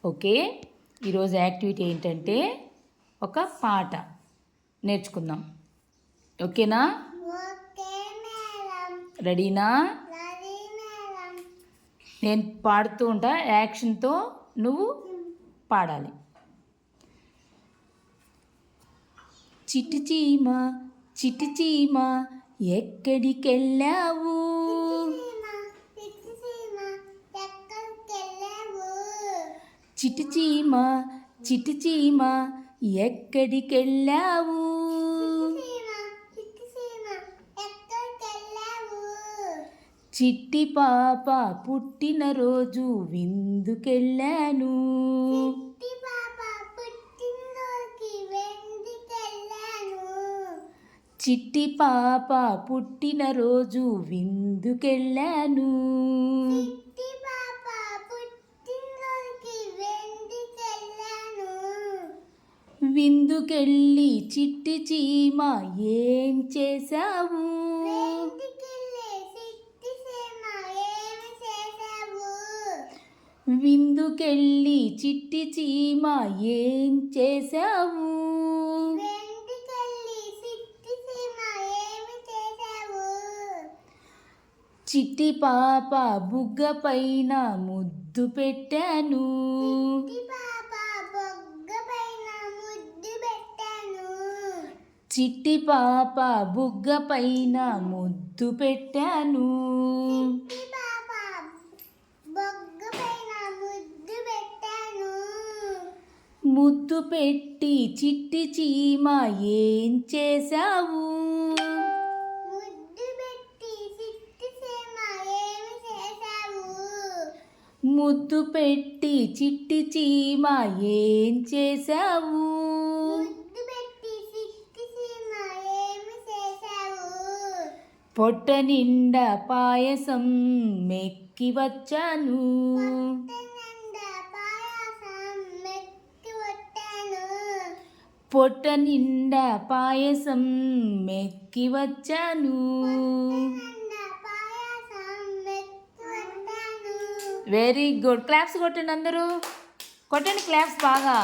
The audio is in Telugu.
ఓకే, ఈరోజు యాక్టివిటీ ఏంటంటే ఒక పాట నేర్చుకుందాం. ఓకేనా? రెడీనా? నేను పాడుతూ ఉంటా, యాక్షన్తో నువ్వు పాడాలి. చిట్టి చీమ చిట్టి చీమ ఎక్కడికెళ్ళావు? చిట్టి చీమ చిట్టి చీమ ఎక్కడికెళ్ళావు? చిట్టి పాప పుట్టినరోజు విందుకెళ్ళాను. చిట్టి పాప పుట్టినరోజు విందుకెళ్ళాను. విందుకెళ్ళి చిట్టి చీమ ఏం చేశావు? విందుకెళ్ళి చిట్టి చీమ ఏం చేశావు? చిట్టి పాప బుగ్గ పైన ముద్దు పెట్టాను. చిట్టి పాప బుగ్గ పైన ముద్దు పెట్టాను. ముద్దు పెట్టి చిట్టి చీమ ఏం చేశావు? ముద్దు పెట్టి చిట్టి చీమ ఏం చేశావు? పొట్ట నిండా పాయసం మెక్కి వచ్చాను. పొట్ట నిండా పాయసం మెక్కి వచ్చాను. Very good. క్లాప్స్ కొట్టండి అందరూ, కొట్టండి క్లాప్స్ బాగా.